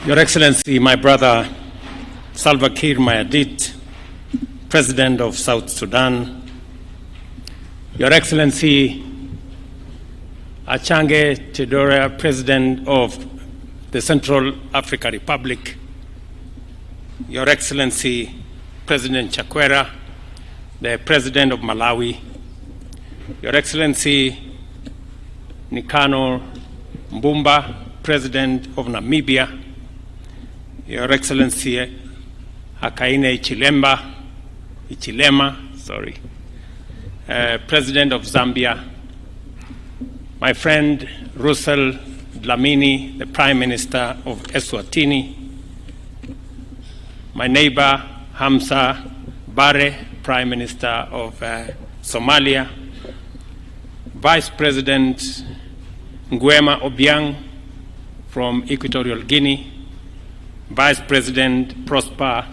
Your Excellency, my brother Salva Kiir Mayardit, President of South Sudan, Your Excellency Achange Chidora, President of the Central African Republic, Your Excellency President Chakwera, the President of Malawi, Your Excellency Nikano Mbumba, President of Namibia, Your Excellency Hakainde Hichilema, President of Zambia, my friend Russell Dlamini, the Prime Minister of Eswatini, my neighbor Hamza Bare, Prime Minister of Somalia, Vice President Nguema Obiang from Equatorial Guinea, Vice President Prosper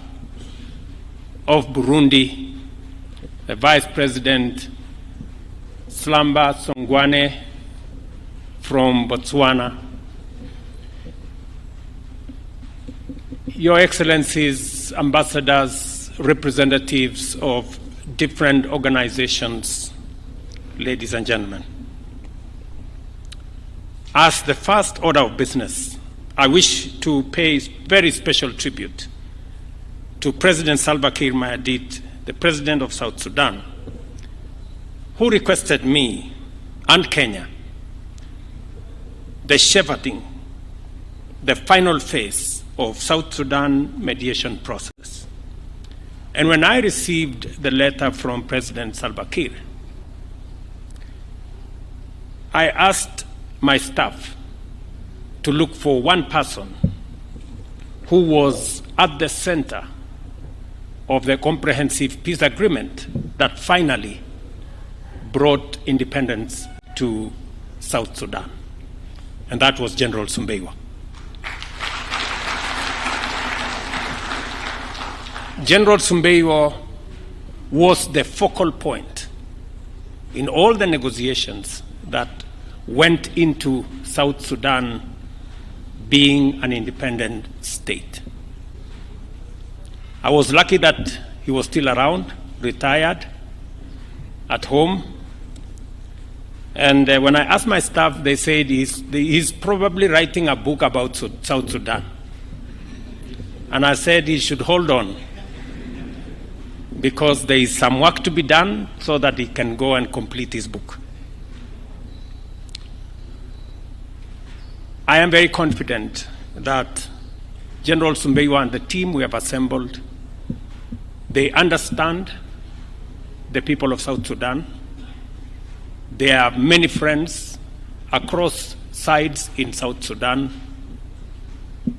of Burundi, the Vice President Slamba Songwane from Botswana, Your Excellencies, ambassadors, representatives of different organizations, ladies and gentlemen. As the first order of business, I wish to pay very special tribute to President Salva Kiir Mayardit, the President of South Sudan, who requested me and Kenya the shepherding, the final phase of South Sudan mediation process. And when I received the letter from President Salva Kiir, I asked my staff to look for one person who was at the center of the comprehensive peace agreement that finally brought independence to South Sudan. And that was General Sumbeiwa. General Sumbeiwa was the focal point in all the negotiations that went into South Sudan being an independent state. I was lucky that he was still around, retired, at home. And when I asked my staff, they said he's probably writing a book about South Sudan. And I said he should hold on, because there is some work to be done so that he can go and complete his book. I am very confident that General Sumbeiwa and the team we have assembled, they understand the people of South Sudan. They have many friends across sides in South Sudan.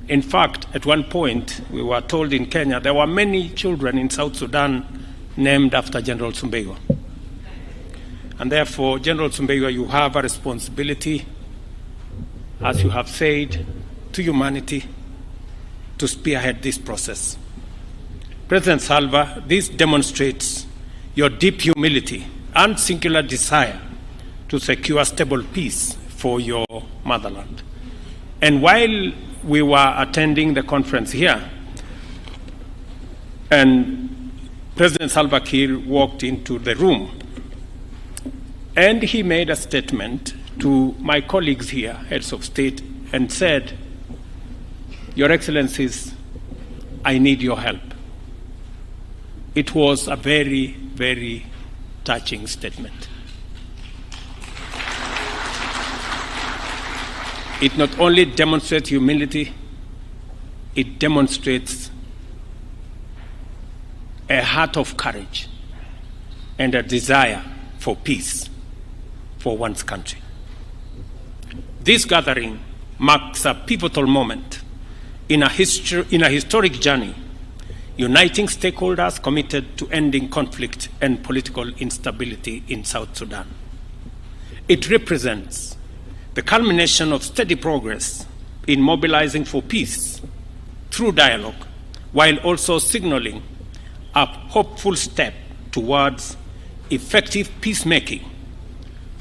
In fact, at one point, we were told in Kenya there were many children in South Sudan named after General Sumbeiwa. And therefore, General Sumbeiwa, you have a responsibility, as you have said, to humanity to spearhead this process. President Salva, this demonstrates your deep humility and singular desire to secure stable peace for your motherland. And while we were attending the conference here, and President Salva Kiir walked into the room, and he made a statement to my colleagues here, heads of state, and said, Your Excellencies, I need your help. It was a very, very touching statement. It not only demonstrates humility, it demonstrates a heart of courage and a desire for peace for one's country. This gathering marks a pivotal moment in a historic journey, uniting stakeholders committed to ending conflict and political instability in South Sudan. It represents the culmination of steady progress in mobilizing for peace through dialogue, while also signaling a hopeful step towards effective peacemaking,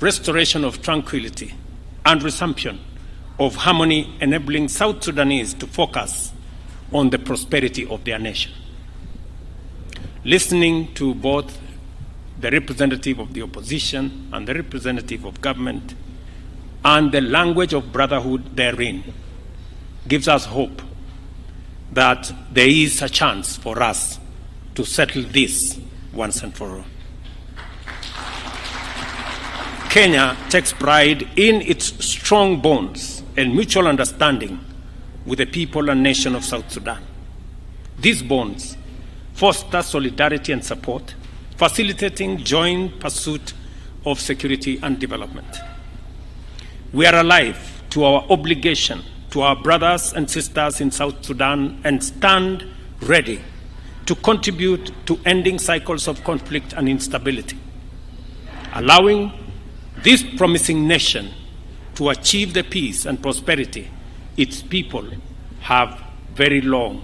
restoration of tranquility, and resumption of harmony, enabling South Sudanese to focus on the prosperity of their nation. Listening to both the representative of the opposition and the representative of government, and the language of brotherhood therein, gives us hope that there is a chance for us to settle this once and for all. Kenya takes pride in its strong bonds and mutual understanding with the people and nation of South Sudan. These bonds foster solidarity and support, facilitating joint pursuit of security and development. We are alive to our obligation to our brothers and sisters in South Sudan and stand ready to contribute to ending cycles of conflict and instability, allowing this promising nation to achieve the peace and prosperity its people have very long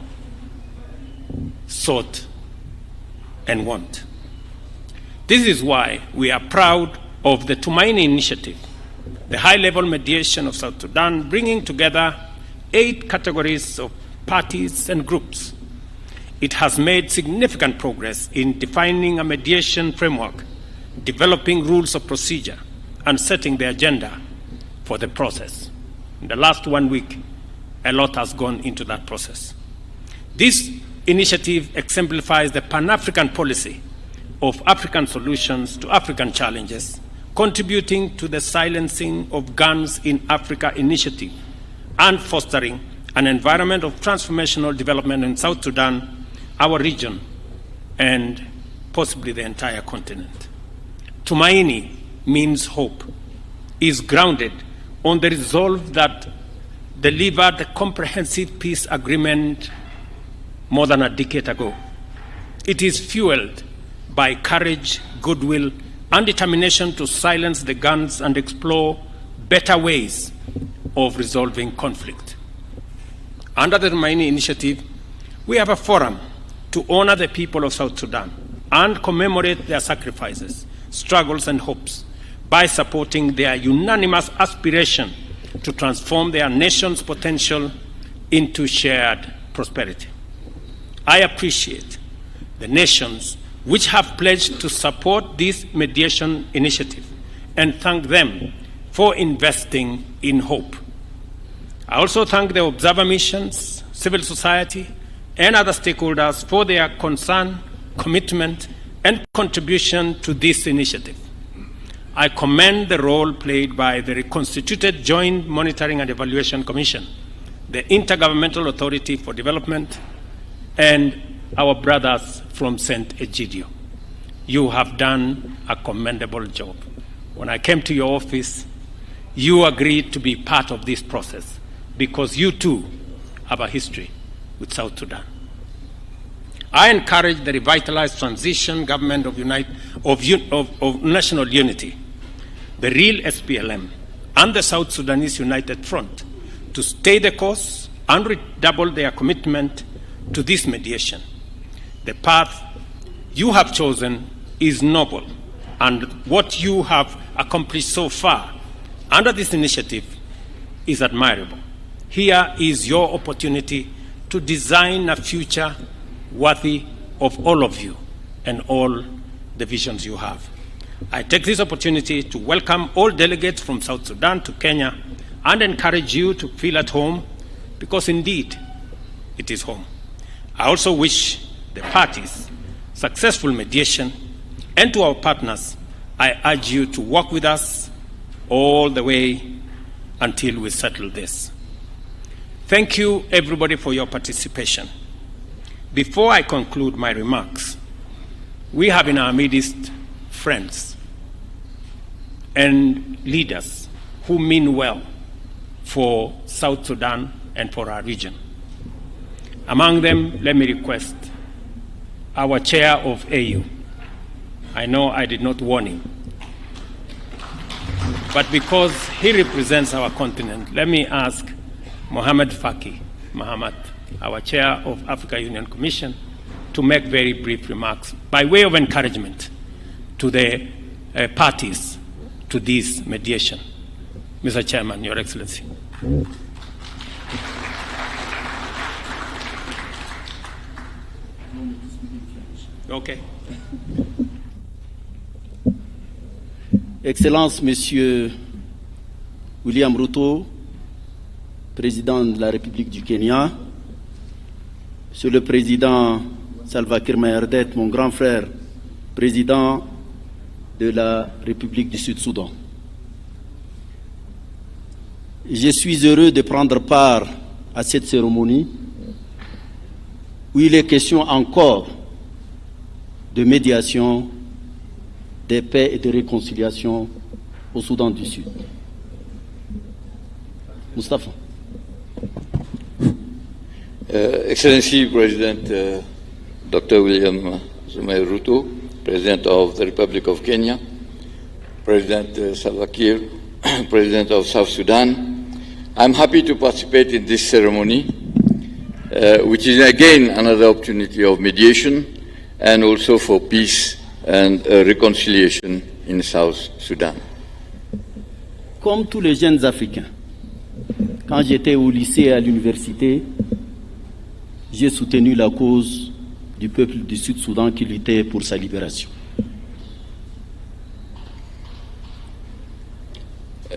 sought and want. This is why we are proud of the Tumaini Initiative, the high-level mediation of South Sudan, bringing together 8 categories of parties and groups. It has made significant progress in defining a mediation framework, developing rules of procedure, and setting the agenda for the process. In the last 1 week, a lot has gone into that process. This initiative exemplifies the Pan-African policy of African solutions to African challenges, contributing to the silencing of guns in Africa initiative and fostering an environment of transformational development in South Sudan, our region, and possibly the entire continent. Tumaini means hope, is grounded on the resolve that delivered the comprehensive peace agreement more than a decade ago. It is fueled by courage, goodwill, and determination to silence the guns and explore better ways of resolving conflict. Under the Tumaini Initiative, we have a forum to honor the people of South Sudan and commemorate their sacrifices, struggles, and hopes by supporting their unanimous aspiration to transform their nation's potential into shared prosperity. I appreciate the nations which have pledged to support this mediation initiative and thank them for investing in hope. I also thank the observer missions, civil society, and other stakeholders for their concern, commitment, and contribution to this initiative. I commend the role played by the reconstituted Joint Monitoring and Evaluation Commission, the Intergovernmental Authority for Development, and our brothers from St. Egidio. You have done a commendable job. When I came to your office, you agreed to be part of this process because you too have a history with South Sudan. I encourage the revitalized transition government of national unity, the real SPLM, and the South Sudanese United Front to stay the course and redouble their commitment to this mediation. The path you have chosen is noble, and what you have accomplished so far under this initiative is admirable. Here is your opportunity to design a future worthy of all of you and all the visions you have. I take this opportunity to welcome all delegates from South Sudan to Kenya and encourage you to feel at home, because indeed it is home. I also wish the parties successful mediation, and to our partners, I urge you to work with us all the way until we settle this. Thank you, everybody, for your participation. Before I conclude my remarks, we have in our midst friends and leaders who mean well for South Sudan and for our region. Among them, let me request our chair of AU. I know I did not warn him, but because he represents our continent, let me ask Mohamed Faki Mahamat, our chair of Africa Union Commission, to make very brief remarks by way of encouragement to the parties to this mediation. Mr. Chairman, Your Excellency. Okay. Excellence, Monsieur William Ruto, Président de la République du Kenya, Monsieur le Président Salva Kiir Mayardit, mon grand frère, Président de la République du Sud-Soudan. Je suis heureux de prendre part à cette cérémonie où il est question encore de médiation, de paix et de réconciliation au Soudan du Sud. Mustafa. Excellency President Dr. William Ruto, President of the Republic of Kenya, President Salva Kiir, President of South Sudan, I'm happy to participate in this ceremony, which is again another opportunity of mediation and also for peace and reconciliation in South Sudan. Comme tous les jeunes Africains, quand j'étais au lycée et à l'université, j'ai soutenu la cause du peuple du Sud-Soudan qui luttait pour sa libération.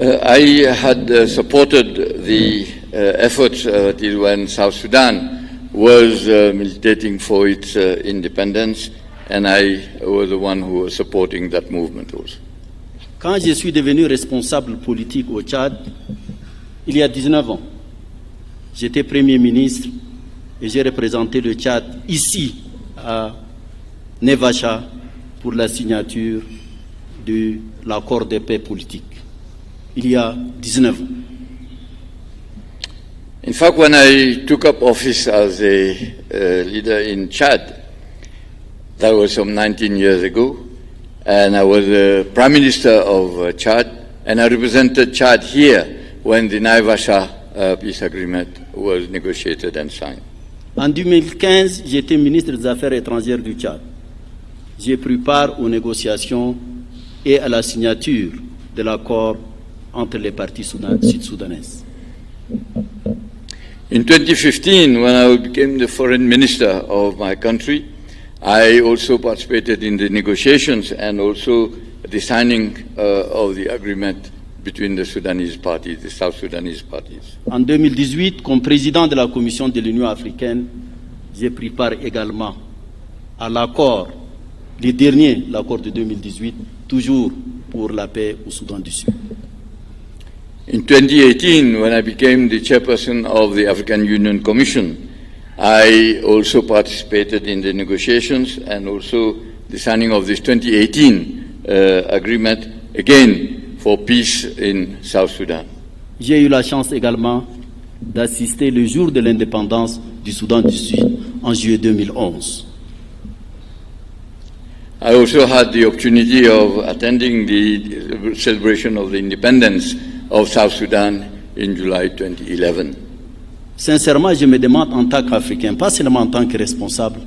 I had supported the efforts when South Sudan was militating for its independence, and I was the one who was supporting that movement also. Quand je suis devenu responsable politique au Tchad, il y a 19 ans, j'étais Premier ministre et j'ai représenté le Tchad ici à Nevacha pour la signature de l'accord de paix politique. Il y a 19 ans. In fact, when I took up office as a leader in Chad, that was some 19 years ago, and I was the Prime Minister of Chad, and I represented Chad here when the Naivasha peace agreement was negotiated and signed. En 2015, j'étais ministre des Affaires étrangères du Tchad. J'ai pris part aux négociations et à la signature de l'accord entre les parties sud-soudanaises. In 2015, when I became the foreign minister of my country, I also participated in the negotiations and also the signing of the agreement between the Sudanese parties, the South Sudanese parties. En 2018, comme président de la Commission de l'Union africaine, j'ai pris part également à l'accord, le dernier, l'accord de 2018, toujours pour la paix au Soudan du Sud. In 2018, when I became the chairperson of the African Union Commission, I also participated in the negotiations and also the signing of this 2018 agreement, again for peace in South Sudan. J'ai eu la chance également d'assister le jour de l'indépendance du Soudan du Sud en juillet 2011. I also had the opportunity of attending the celebration of the independence of South Sudan in July 2011. Sincèrement, je me demande en tant qu'Africain, pas seulement en tant que responsable,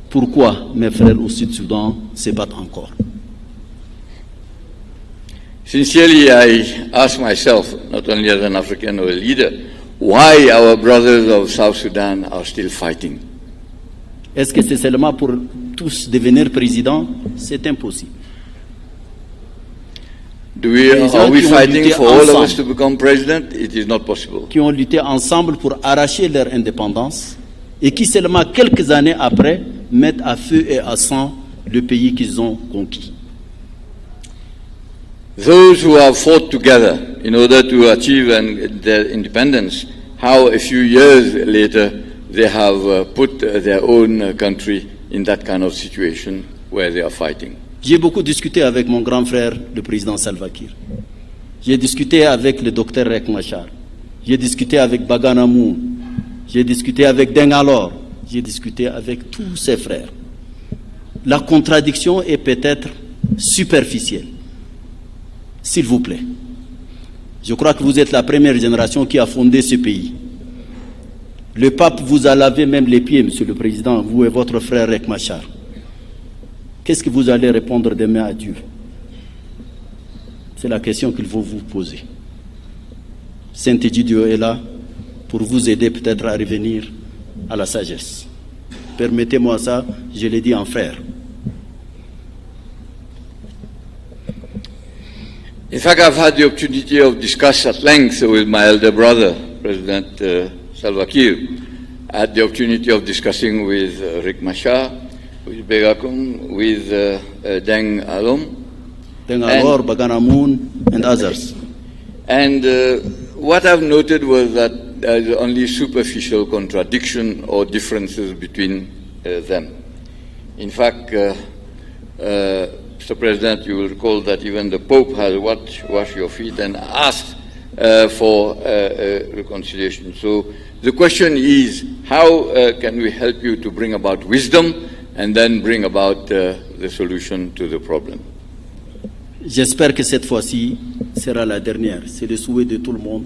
pourquoi mes frères au Sud-Soudan se battent encore. Sincerely, I ask myself, not only as an African or a leader, why our brothers of South Sudan are still fighting. Est-ce que c'est seulement pour tous devenir président? C'est impossible. Are we fighting for all of us to become president? It is not possible. Qui ont lutté ensemble pour arracher leur indépendance et qui seulement quelques années après mettent à feu et à sang le pays qu'ils ont conquis. Those who have fought together in order to achieve their independence, how a few years later they have put their own country in that kind of situation where they are fighting. J'ai beaucoup discuté avec mon grand frère, le président Salva Kiir. J'ai discuté avec le docteur Riek Machar. J'ai discuté avec Baganamou. J'ai discuté avec Dengalor. J'ai discuté avec tous ses frères. La contradiction est peut-être superficielle. S'il vous plaît. Je crois que vous êtes la première génération qui a fondé ce pays. Le pape vous a lavé même les pieds, monsieur le président, vous et votre frère Riek Machar. Qu'est-ce que vous allez répondre demain à Dieu? C'est la question qu'il faut vous poser. Saint-Egidio est là pour vous aider peut-être à revenir à la sagesse. Permettez-moi ça, je l'ai dit en frère. In fact, I've had the opportunity of discuss at length with my elder brother, President Salva Kiir. I had the opportunity of discussing with Riek Machar, with Begakun, with Deng Alom. Deng Alor, Baganamoon, and others. And what I've noted was that there is only superficial contradiction or differences between them. In fact, Mr. President, you will recall that even the Pope has washed your feet and asked for reconciliation. So the question is, how can we help you to bring about wisdom and then bring about the solution to the problem? J'espère que cette fois-ci sera la dernière. C'est le souhait de tout le monde.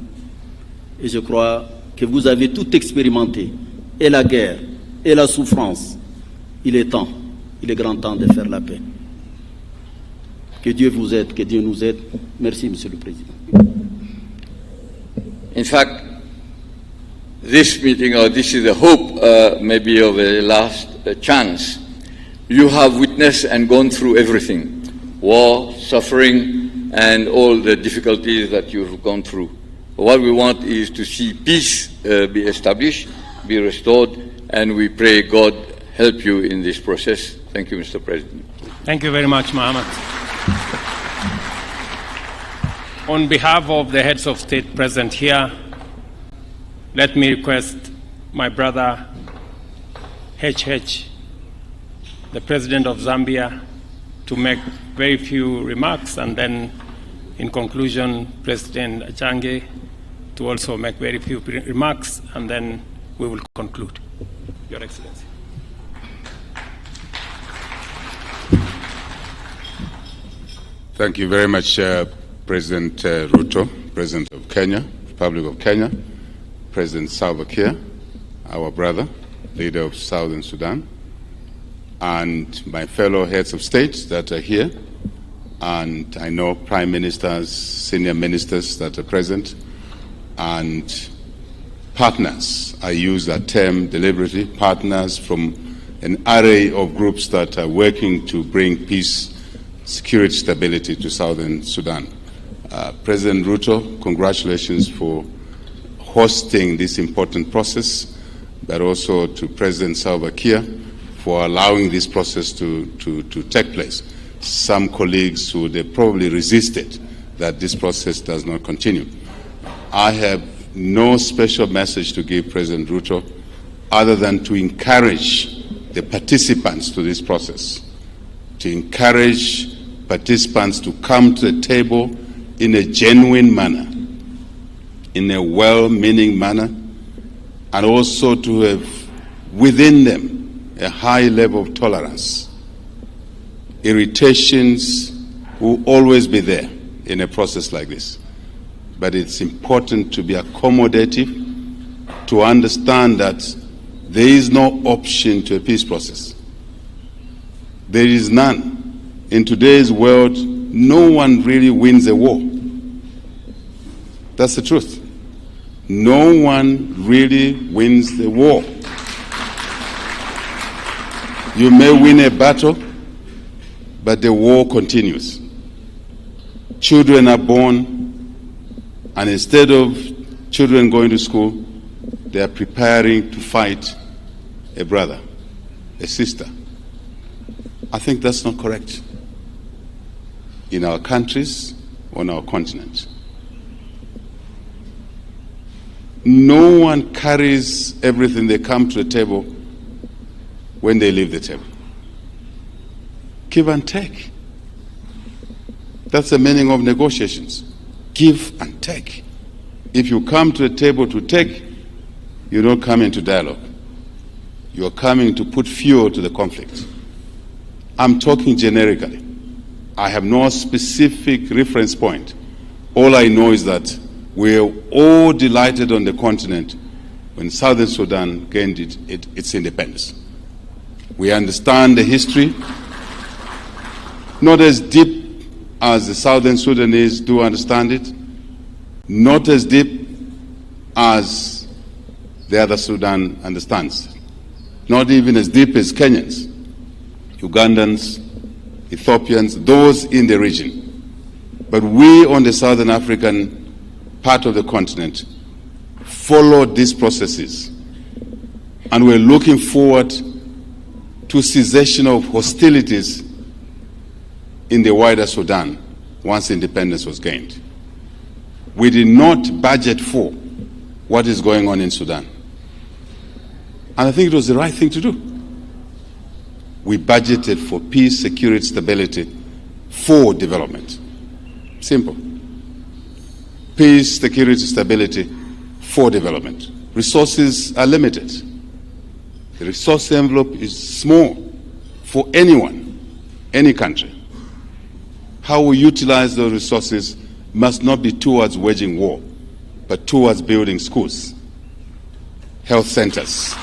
Et je crois que vous avez tout expérimenté, et la guerre, et la souffrance. Il est grand temps de faire la paix. Que Dieu vous aide, que Dieu nous aide. Merci, Monsieur le Président. In fact, this meeting, or this is a hope, maybe of a last chance. You have witnessed and gone through everything. War, suffering, and all the difficulties that you've gone through. What we want is to see peace be established, be restored, and we pray God help you in this process. Thank you, Mr. President. Thank you very much, Mohammed. On behalf of the heads of state present here, let me request my brother HH, the President of Zambia, to make very few remarks, and then in conclusion, President Achange to also make very few remarks, and then we will conclude. Your Excellency. Thank you very much, President Ruto, President of Kenya, Republic of Kenya, President Salva Kiir, our brother, leader of Southern Sudan, and my fellow heads of state that are here, and I know prime ministers, senior ministers that are present, and partners. I use that term deliberately, partners from an array of groups that are working to bring peace, security, stability to Southern Sudan. President Ruto, congratulations for hosting this important process, but also to President Salva Kiir for allowing this process to take place. Some colleagues would have probably resisted that this process does not continue. I have no special message to give President Ruto other than to encourage the participants to this process, to encourage participants to come to the table in a genuine manner, in a well-meaning manner, and also to have within them a high level of tolerance. Irritations will always be there in a process like this. But it's important to be accommodative, to understand that there is no option to a peace process. There is none. In today's world, no one really wins a war. That's the truth. No one really wins the war. You may win a battle, but the war continues. Children are born, and instead of children going to school, they are preparing to fight a brother, a sister. I think that's not correct in our countries, on our continent. No one carries everything they come to the table when they leave the table. Give and take. That's the meaning of negotiations. Give and take. If you come to the table to take, you're not coming to dialogue. You're coming to put fuel to the conflict. I'm talking generically. I have no specific reference point. All I know is that we're all delighted on the continent when Southern Sudan gained its independence. We understand the history, not as deep as the Southern Sudanese do understand it, not as deep as the other Sudan understands. Not even as deep as Kenyans, Ugandans, Ethiopians, those in the region. But we on the Southern African part of the continent followed these processes, and we're looking forward to cessation of hostilities in the wider Sudan once independence was gained. We did not budget for what is going on in Sudan. And I think it was the right thing to do. We budgeted for peace, security, stability, for development. Simple. Peace, security, stability, for development. Resources are limited. The resource envelope is small for anyone, any country. How we utilize those resources must not be towards waging war, but towards building schools, health centers,